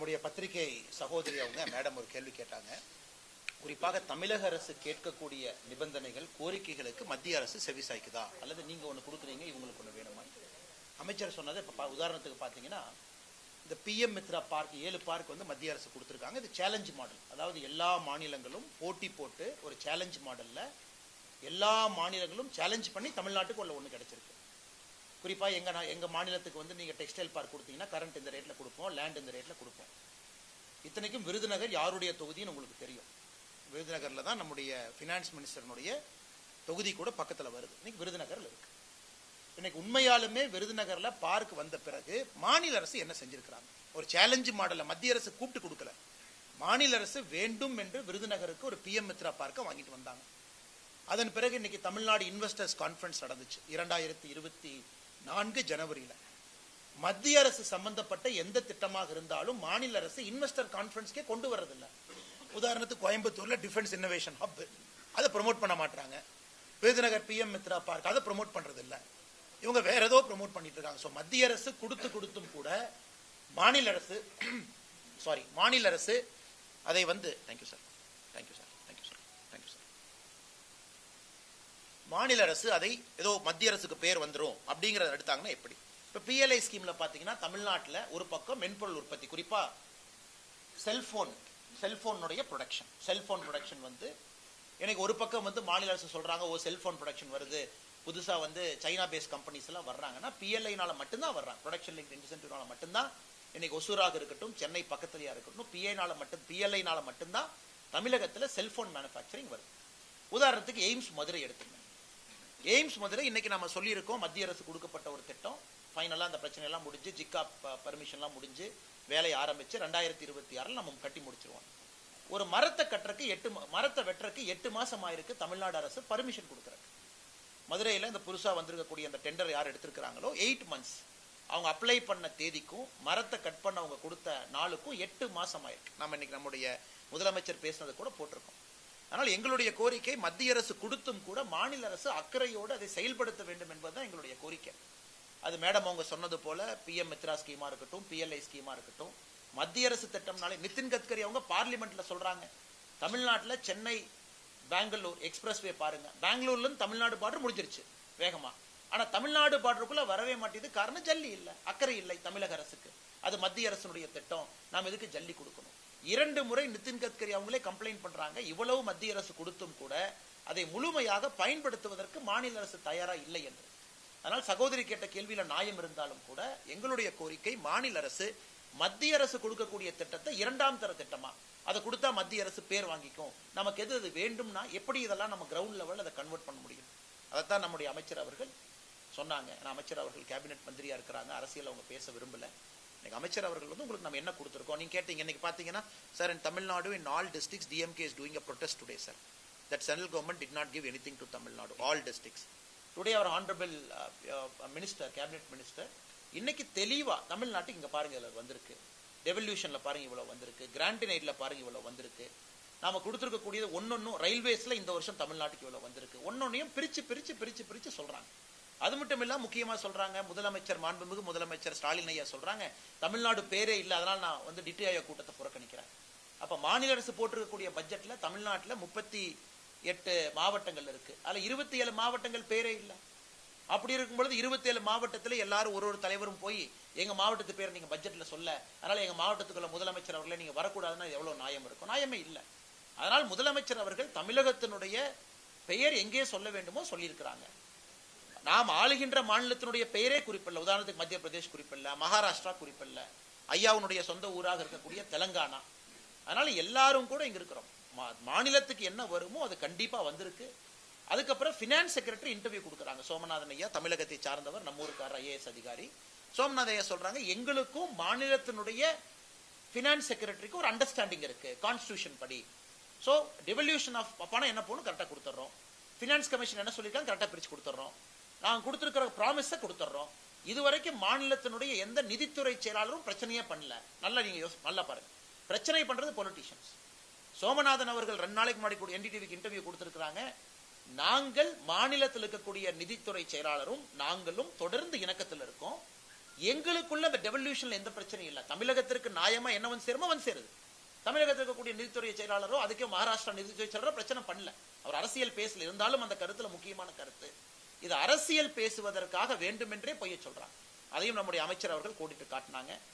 நம்முடைய பத்திரிகை சகோதரி அவங்க மேடம் ஒரு கேள்வி கேட்டாங்க. குறிப்பாக தமிழக அரசு கேட்கக்கூடிய நிபந்தனைகள் கோரிக்கைகளுக்கு மத்திய அரசு செவிசாய்க்குதா அல்லது நீங்க ஒன்று கொடுக்குறீங்க இவங்களுக்கு ஒன்று வேணுமா? அமைச்சர் சொன்னது இப்போ உதாரணத்துக்கு பார்த்தீங்கன்னா இந்த பிஎம் மித்ரா பார்க் 7 பார்க் வந்து மத்திய அரசு கொடுத்துருக்காங்க. இது சேலஞ்ச் மாடல், அதாவது எல்லா மாநிலங்களும் போட்டி போட்டு ஒரு சேலஞ்ச் மாடலில் எல்லா மாநிலங்களும் சேலஞ்ச் பண்ணி தமிழ்நாட்டுக்கு உள்ள ஒன்று கிடைச்சிருக்கு. குறிப்பாக எங்கள் மாநிலத்துக்கு வந்து நீங்கள் டெக்ஸ்டைல் பார்க் கொடுத்தீங்கன்னா கரண்ட் இந்த ரேட்டில் கொடுப்போம், லேண்ட் இந்த ரேட்டில் கொடுப்போம். இத்தனைக்கும் விருதுநகர் யாருடைய தொகுதின்னு உங்களுக்கு தெரியும். விருதுநகரில் தான் நம்முடைய ஃபினான்ஸ் மினிஸ்டர்னுடைய தொகுதி கூட பக்கத்தில் வருது. இன்னைக்கு விருதுநகரில் இருக்கு. இன்னைக்கு உண்மையாலுமே விருதுநகரில் பார்க் வந்த பிறகு மாநில அரசு என்ன செஞ்சிருக்கிறாங்க? ஒரு சேலஞ்சு மாடலை மத்திய அரசு கூப்பிட்டு கொடுக்கல, மாநில அரசு வேண்டும் என்று விருதுநகருக்கு ஒரு பிஎம் மித்ரா பார்க்கை வாங்கிட்டு வந்தாங்க. அதன் பிறகு இன்னைக்கு தமிழ்நாடு இன்வெஸ்டர்ஸ் கான்ஃபரன்ஸ் நடந்துச்சு 2024 ஜனவரியில். மத்திய அரசு சம்பந்தப்பட்ட எந்த திட்டமாக இருந்தாலும் மாநில அரசு இன்வெஸ்டர் கான்ஃபரன்ஸ்க்கே கொண்டு வரதில்லை. உதாரணத்துக்கு கோயம்புத்தூர்ல டிஃபென்ஸ் இன்னோவேஷன் ஹப், அதை ப்ரொமோட் பண்ண மாட்டாங்க. விருதுநகர் பிஎம் மித்ரா பார்க் அதை ப்ரொமோட் பண்றது இல்லை. இவங்க வேற ஏதோ ப்ரொமோட் பண்ணிட்டு இருக்காங்க. ஸோ மத்திய அரசு கொடுத்தும் கூட மாநில அரசு அதை வந்து மாநில அரசு அதை ஏதோ மத்திய அரசுக்கு பேர் வந்துடும் அப்படிங்கிறத எடுத்தாங்கன்னா எப்படி? இப்போ பிஎல்ஐ ஸ்கீம்ல பார்த்தீங்கன்னா தமிழ்நாட்டில் ஒரு பக்கம் மென்பொருள் உற்பத்தி, குறிப்பா செல்போனுடைய ப்ரொடக்ஷன், செல்போன் ப்ரொடக்ஷன் வந்து எனக்கு ஒரு பக்கம் வந்து மாநில அரசு சொல்றாங்க ஓ செல்போன் ப்ரொடக்ஷன் வருது, புதுசா வந்து சைனா பேஸ் கம்பெனிஸ் எல்லாம் வர்றாங்கன்னா பிஎல்ஐனால மட்டும்தான் வர்றாங்க. ப்ரொடக்ஷன் லிங்க் இன்சென்டிவ்னால மட்டும்தான் இன்னைக்கு ஒசூராக இருக்கட்டும், சென்னை பக்கத்துலயா இருக்கட்டும், பிஎல்ஐனால மட்டும்தான் தமிழகத்தில் செல்போன் மேனுஃபேக்சரிங் வருது. உதாரணத்துக்கு எய்ம்ஸ் மதுரை எடுத்துங்க. எய்ம்ஸ் மதுரை இன்னைக்கு நம்ம சொல்லியிருக்கோம் மத்திய அரசு கொடுக்கப்பட்ட ஒரு திட்டம். ஃபைனலாக அந்த பிரச்சனை எல்லாம் முடிஞ்சு ஜிக்கா பர்மிஷன்லாம் முடிஞ்சு வேலையை ஆரம்பிச்சு 2026 நம்ம கட்டி முடிச்சிருவோம். ஒரு மரத்தை கட்டுறதுக்கு மரத்தை வெட்டுறதுக்கு 8 மாசம் ஆயிருக்கு தமிழ்நாடு அரசு பர்மிஷன் கொடுக்குறாங்க. மதுரையில் இந்த புதுசா வந்திருக்கக்கூடிய அந்த டெண்டர் யார் எடுத்திருக்கிறாங்களோ 8 months அவங்க அப்ளை பண்ண தேதிக்கும் மரத்தை கட் பண்ண அவங்க கொடுத்த நாளுக்கும் 8 மாசம் ஆயிருக்கு. நம்ம இன்னைக்கு நம்முடைய முதலமைச்சர் பேசினது கூட போட்டிருக்கோம். ஆனால் எங்களுடைய கோரிக்கை மத்திய அரசு கொடுத்தும் கூட மாநில அரசு அக்கறையோடு அதை செயல்படுத்த வேண்டும் என்பதுதான் எங்களுடைய கோரிக்கை. அது மேடம் அவங்க சொன்னது போல பிஎம் மித்ரா ஸ்கீமா இருக்கட்டும், பிஎல்ஐ ஸ்கீமா இருக்கட்டும், மத்திய அரசு திட்டம்னாலே நிதின் கட்கரி அவங்க பார்லிமெண்ட்ல சொல்றாங்க தமிழ்நாட்டில் சென்னை பெங்களூர் எக்ஸ்பிரஸ் வே பாருங்க, பெங்களூர்ல இருந்து தமிழ்நாடு பார்டர் முடிஞ்சிருச்சு வேகமா. ஆனா தமிழ்நாடு பார்டருக்குள்ள வரவே மாட்டேது. காரணம் ஜல்லி இல்லை, அக்கறை இல்லை தமிழக அரசுக்கு. அது மத்திய அரசுடைய திட்டம், நாம் எதுக்கு ஜல்லி கொடுக்கணும்? 2 முறை நிதின் கட்கரி அவங்களே கம்ப்ளைண்ட் பண்றாங்க இவ்வளவு மத்திய அரசு கொடுத்தும் கூட அதை முழுமையாக பயன்படுத்துவதற்கு மாநில அரசு தயாரா இல்லை என்று. அதனால் சகோதரி கேட்ட கேள்வியில நியாயம் இருந்தாலும் கூட எங்களுடைய கோரிக்கை மாநில அரசு மத்திய அரசு கொடுக்கக்கூடிய திட்டத்தை 2ஆம் தர திட்டமா அதை கொடுத்தா மத்திய அரசு பேர் வாங்கிக்கும். நமக்கு எது வேண்டும்னா எப்படி இதெல்லாம் நம்ம கிரவுண்ட் லெவல் அதை கன்வெர்ட் பண்ண முடியும்? அதைத்தான் நம்முடைய அமைச்சர் அவர்கள் சொன்னாங்க. அமைச்சர் அவர்கள் கேபினெட் மந்திரியா இருக்கிறாங்க, அரசியல் அவங்க பேச விரும்பல. இன்னைக்கு அமைச்சர் அவர்கள் வந்து உங்களுக்கு நம்ம என்ன கொடுத்துருக்கோம் நீங்க கேட்டீங்க. இன்னைக்கு பாத்தீங்கன்னா sir in Tamil Nadu in all districts DMK is doing a protest today sir. That central government did not give anything to Tamil Nadu, all districts. Today our honorable minister, cabinet minister இன்னைக்கு தெளிவா தமிழ்நாட்டுக்கு இங்க பாருங்க இதுல வந்திருக்கு, டெவல்யூஷன்ல பாருங்க இவ்வளவு வந்திருக்கு, கிராண்ட் இன் எய்ட்ல பாருங்க இவ்வளவு வந்திருக்கு. நாம கொடுத்துருக்கக்கூடியது ஒன்னொன்னும் ரயில்வேஸ்ல இந்த வருஷம் தமிழ்நாட்டுக்கு இவ்வளவு வந்திருக்கு. ஒன்னொன்னையும் பிரிச்சு சொல்றாங்க. அது மட்டும் இல்ல முக்கியமா சொல்றாங்க முதலமைச்சர் மாண்புமிகு முதலமைச்சர் ஸ்டாலின் ஐயா சொல்றாங்க தமிழ்நாடு பேரே இல்லை, அதனால நான் வந்து டிடி ஆயோக் கூட்டத்தை புறக்கணிக்கிறேன். அப்ப மாநில அரசு போட்டிருக்கக்கூடிய பட்ஜெட்ல தமிழ்நாட்டுல 38 மாவட்டங்கள் இருக்கு, அதுல 27 மாவட்டங்கள் பேரே இல்லை. அப்படி இருக்கும் பொழுது 27 மாவட்டத்துல எல்லாரும் ஒரு தலைவரும் போய் எங்க மாவட்டத்து பேர் நீங்க பட்ஜெட்ல சொல்ல, அதனால எங்க மாவட்டத்துக்குள்ள முதலமைச்சர் அவர்களை நீங்க வரக்கூடாதுன்னா எவ்வளவு நியாயம் இருக்கும்? நியாயமே இல்லை. அதனால் முதலமைச்சர் அவர்கள் தமிழகத்தினுடைய பெயர் எங்கே சொல்ல வேண்டுமோ சொல்லியிருக்கிறாங்க. நாம் ஆளுகின்ற மாநிலத்தினுடைய பெயரே குறிப்பில்லை. உதாரணத்துக்கு மத்திய பிரதேஷ் குறிப்பில்லை, மகாராஷ்டிரா குறிப்பில்லை, ஐயாவுடைய சொந்த ஊராக இருக்கக்கூடிய தெலங்கானா. அதனால எல்லாரும் கூட இங்க இருக்கிறோம். மாநிலத்துக்கு என்ன வருமோ அது கண்டிப்பா வந்திருக்கு. அதுக்கப்புறம் பினான்ஸ் செக்ரட்டரி இன்டர்வியூ கொடுக்குறாங்க. சோமநாதன் ஐயா தமிழகத்தை சார்ந்தவர், நம்ம ஊருக்காரர் ஐஏஎஸ் அதிகாரி. சோமநாதன் ஐயா சொல்றாங்க எங்களுக்கும் மாநிலத்தினுடைய பினான்ஸ் செக்ரட்டரிக்கு ஒரு அண்டர்ஸ்டாண்டிங் இருக்கு கான்ஸ்டிடியூஷன் படி. ஸோ டிவல்யூஷன் ஆஃப் பணம் என்ன போகணும் கரெக்டாக கொடுத்துட்றோம், பினான்ஸ் கமிஷன் என்ன சொல்லியிருக்காங்க கரெக்டாக பிரிச்சு கொடுத்துட்றோம், நாங்கள் கொடுத்துருக்கிற ப்ராமிஸை கொடுத்துட்றோம். இதுவரைக்கும் மாநிலத்தினுடைய எந்த நிதித்துறை செயலாளரும் பிரச்சனையே பண்ணல. நல்லா பாருங்க, பிரச்சனை பண்றது பொலிட்டிஷியன்ஸ். சோமநாதன் அவர்கள் 2 நாளைக்கு முன்னாடி கூட என்டிடிவிக்கு இன்டர்வியூ கொடுத்திருக்கிறாங்க. நாங்கள் மாநிலத்தில் இருக்கக்கூடிய நிதித்துறை செயலாளரும் நாங்களும் தொடர்ந்து இணக்கத்தில் இருக்கோம். எங்களுக்குள்ள அந்த டெவல்யூஷன்ல எந்த பிரச்சனையும் இல்லை. தமிழகத்திற்கு நியாயமா என்ன வந்து சேருமோ வந்து சேருது. தமிழகத்தில் இருக்கக்கூடிய நிதித்துறை செயலாளரோ அதுக்கே மகாராஷ்டிரா நிதித்துறை செயலாளரோ பிரச்சனை பண்ணல. அவர் அரசியல் பேசல, இருந்தாலும் அந்த கருத்துல முக்கியமான கருத்து இது அரசியல் பேசுவதற்காக வேண்டுமென்றே பொய்ய சொல்றாங்க. அதையும் நம்முடைய அமைச்சர் அவர்கள் கோடிட்டு காட்டினாங்க.